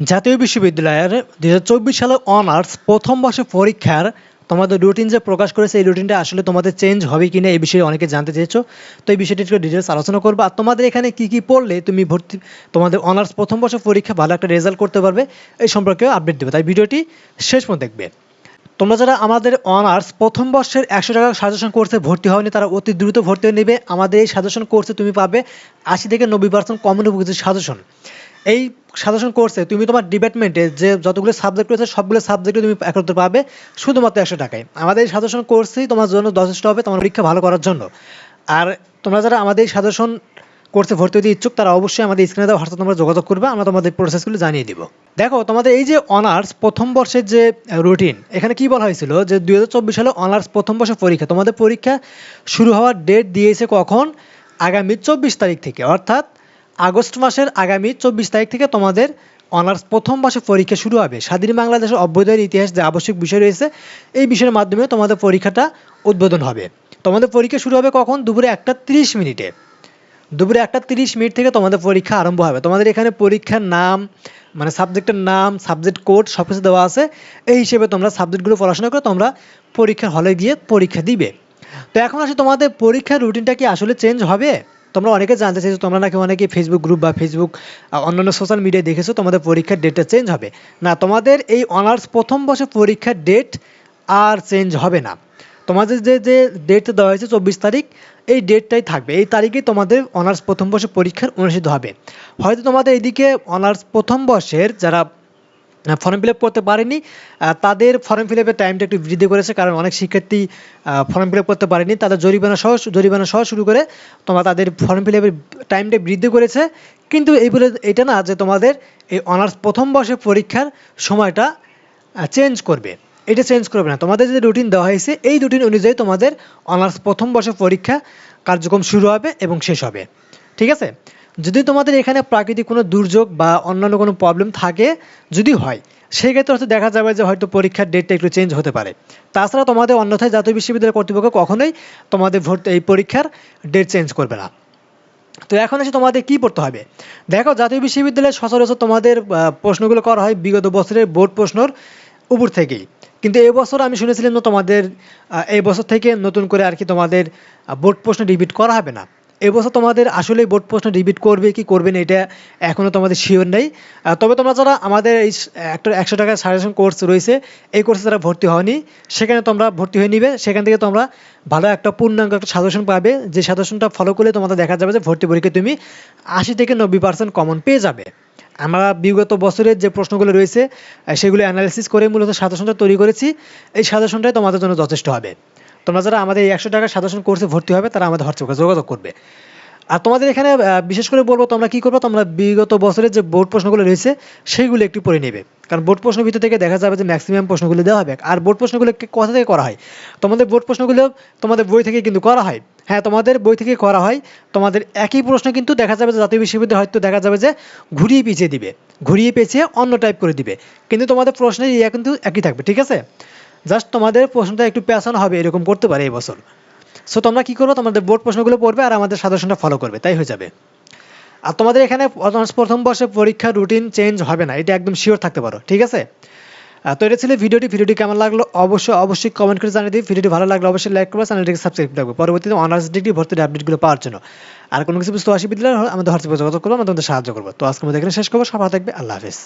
জাতীয় বিশ্ববিদ্যালয়ের ২০২৪ সালে অনার্স প্রথম বর্ষের পরীক্ষার তোমাদের রুটিন যে প্রকাশ করেছে, এই রুটিনটা আসলে তোমাদের চেঞ্জ হবে কিনা এই বিষয়ে অনেকে জানতে চেয়েছো। তো এই বিষয়টি একটু ডিটেলস আলোচনা করবো। আর তোমাদের এখানে কি কি পড়লে তুমি তোমাদের অনার্স প্রথম বর্ষের পরীক্ষা ভালো একটা রেজাল্ট করতে পারবে, এই সম্পর্কে আপডেট দেবে। তাই ভিডিওটি শেষ পর্যন্ত দেখবে। তোমরা যারা আমাদের অনার্স প্রথম বর্ষের 100 টাকা সাজেশন কোর্সে ভর্তি হওনি, তারা অতি দ্রুত ভর্তি হয়ে নেবে। আমাদের এই সাজেশন কোর্সে তুমি পাবে 80 থেকে 90% কমন উপযোগী সাজেশন। এই সাজেশন কোর্সে তুমি তোমার ডিপার্টমেন্টে যে যতগুলো সাবজেক্ট রয়েছে সবগুলো সাবজেক্টে তুমি একত্রে পাবে শুধুমাত্র 100 টাকায়। আমাদের এই সাজেশন কোর্সেই তোমার জন্য যথেষ্ট হবে তোমার পরীক্ষা ভালো করার জন্য। আর তোমরা যারা আমাদের এই সাজেশন কোর্সে ভর্তি হতে ইচ্ছুক, তারা অবশ্যই আমাদের স্ক্রিনে দেওয়া হোয়াটসঅ্যাপ নাম্বারে যোগাযোগ করবে, আমরা তোমাদের প্রসেসগুলো জানিয়ে দিব। দেখো, তোমাদের এই যে অনার্স প্রথম বর্ষের যে রুটিন, এখানে কি বলা হয়েছিল যে 2024 সালে অনার্স প্রথম বর্ষের পরীক্ষা, তোমাদের পরীক্ষা শুরু হওয়ার ডেট দিয়েছে কখন? আগামী 24 তারিখ থেকে, অর্থাৎ আগস্ট মাসের আগামী 24 তারিখ থেকে তোমাদের অনার্স প্রথম বর্ষের পরীক্ষা শুরু হবে। স্বাধীন বাংলাদেশের অভ্যুদয়ের ইতিহাস যে আবশ্যিক বিষয় রয়েছে, এই বিষয়ের মাধ্যমে তোমাদের পরীক্ষাটা উদ্বোধন হবে। তোমাদের পরীক্ষা শুরু হবে কখন? দুপুরে 1টা 30 মিনিটে। দুপুরে 1টা 30 মিনিট থেকে তোমাদের পরীক্ষা আরম্ভ হবে। তোমাদের এখানে পরীক্ষার নাম, মানে সাবজেক্টের নাম, সাবজেক্ট কোড সব কিছু দেওয়া আছে। এই হিসেবে তোমরা সাবজেক্টগুলো পড়াশোনা করে তোমরা পরীক্ষার হলে গিয়ে পরীক্ষা দিবে। তো এখন আসে তোমাদের পরীক্ষার রুটিনটা কি আসলে চেঞ্জ হবে? তোমরা অনেকে জানতে চাইছো, তোমরা নাকি অনেকে ফেসবুক গ্রুপ বা ফেসবুক অন্যান্য সোশ্যাল মিডিয়ায় দেখেছো তোমাদের পরীক্ষার ডেটটা চেঞ্জ হবে। না, তোমাদের এই অনার্স প্রথম বর্ষের পরীক্ষার ডেট আর চেঞ্জ হবে না। তোমাদের যে যে ডেটটা দেওয়া হয়েছে 24 তারিখ, এই ডেটটাই থাকবে। এই তারিখেই তোমাদের অনার্স প্রথম বর্ষের পরীক্ষার অনুষ্ঠিত হবে। হয়তো তোমাদের এইদিকে অনার্স প্রথম বর্ষের যারা ফর্ম ফিল আপ করতে পারেনি, তাদের ফর্ম ফিল আপের টাইমটা একটু বৃদ্ধি করেছে, কারণ অনেক শিক্ষার্থী ফর্ম ফিল আপ করতে পারেনি, তাদের জরিমানা সহ শুরু করে তোমরা তাদের ফর্ম ফিল আপের টাইমটা বৃদ্ধি করেছে। কিন্তু এই বলে এটা না যে তোমাদের এই অনার্স প্রথম বর্ষের পরীক্ষার সময়টা চেঞ্জ করবে। এটা চেঞ্জ করবে না। তোমাদের যে রুটিন দেওয়া হয়েছে, এই রুটিন অনুযায়ী তোমাদের অনার্স প্রথম বর্ষের পরীক্ষা কার্যক্রম শুরু হবে এবং শেষ হবে। ঠিক আছে? যদি তোমাদের এখানে প্রাকৃতিক কোনো দুর্যোগ বা অন্যান্য কোনো প্রবলেম থাকে, যদি হয়, সেই ক্ষেত্রে হয়তো দেখা যাবে যে হয়তো পরীক্ষার ডেটটা একটু চেঞ্জ হতে পারে। তাছাড়া তোমাদের অন্যথায় জাতীয় বিশ্ববিদ্যালয় কর্তৃপক্ষ কখনোই তোমাদের এই পরীক্ষার ডেট চেঞ্জ করবে না। তো এখন এসে তোমাদের কি পড়তে হবে? দেখো, জাতীয় বিশ্ববিদ্যালয়ে সচরাচর তোমাদের প্রশ্নগুলো করা হয় বিগত বছরের বোর্ড প্রশ্নর উপর থেকেই। কিন্তু এবছর আমি শুনেছিলাম যে তোমাদের এই বছর থেকে নতুন করে আর কি তোমাদের বোর্ড প্রশ্ন রিপিট করা হবে না। এবছর তোমাদের আসলে বোর্ড প্রশ্ন রিপিট করবে কি করবে না, এটা এখনও তোমাদের শিওর নেই। তবে তোমরা যারা আমাদের এই একটা 100 টাকার সাজেশন কোর্স রয়েছে, এই কোর্সে যারা ভর্তি হওনি, সেখানে তোমরা ভর্তি হয়ে নিবে। সেখান থেকে তোমরা ভালো একটা পূর্ণাঙ্গ একটা সাজেশন পাবে, যে সাজেশনটা ফলো করলে তোমাদের দেখা যাবে যে ভর্তি পরীক্ষায় তুমি 80 থেকে 90% কমন পেয়ে যাবে। আমরা বিগত বছরের যে প্রশ্নগুলো রয়েছে সেগুলো অ্যানালাইসিস করে মূলত সাজেশনটা তৈরি করেছি। এই সাজেশনটাই তোমাদের জন্য যথেষ্ট হবে। তোমরা যারা আমাদের এই 100 টাকার সাজেশন কোর্সে ভর্তি হবে, তারা আমাদের হোয়াটসঅ্যাপে যোগাযোগ করবে। আর তোমাদের এখানে বিশেষ করে বলবো, তোমরা কি করবে, তোমরা বিগত বছরের যে বোর্ড প্রশ্নগুলো রয়েছে সেইগুলো একটু পড়ে নেবে। কারণ বোর্ড প্রশ্নের ভিতর থেকে দেখা যাবে যে ম্যাক্সিমাম প্রশ্নগুলো দেওয়া হবে। আর বোর্ড প্রশ্নগুলো কোথা থেকে করা হয়? তোমাদের বোর্ড প্রশ্নগুলো তোমাদের বই থেকে কিন্তু করা হয়। হ্যাঁ, তোমাদের বই থেকে করা হয়। তোমাদের একই প্রশ্ন কিন্তু দেখা যাবে যে জাতীয় বিশ্ববিদ্যালয় হয়তো দেখা যাবে যে ঘুরিয়ে পিছিয়ে দিবে, ঘুরিয়ে পেঁচিয়ে অন্য টাইপ করে দিবে, কিন্তু তোমাদের প্রশ্নের ইয়ে কিন্তু একই থাকবে। ঠিক আছে? জাস্ট তোমাদের প্রশ্নটা একটু পেঁচানো হবে, এরকম করতে পারে এই বছর। সো তোমরা কি করবে, তোমাদের বোর্ড প্রশ্নগুলো পড়বে আর আমাদের সাজেশনটা ফলো করবে, তাই হয়ে যাবে। আর তোমাদের এখানে প্রথম বর্ষে পরীক্ষার রুটিন চেঞ্জ হবে না, এটা একদম শিওর থাকতে পারো। ঠিক আছে? তো এটা ছিল ভিডিওটি কেমন লাগলো অবশ্যই কমেন্ট করে জানিয়ে দিই। ভিডিওটি ভালো লাগলে অবশ্যই লাইক করবে, চ্যানেলটিকে সাবস্ক্রাইব রাখবে পরবর্তীতে অনার্স ডিগ্রি ভর্তির আপডেটগুলো পাওয়ার জন্য। আর কোনো কিছু বুঝতে অসুবিধা হলে আমাদের হোয়াটসঅ্যাপে যোগাযোগ করবো, আমরা তোমাদের সাহায্য করবো। তো আজকে আমাদের এখানে শেষ করবো। সবাই থাকবে। আল্লাহ হাফেজ।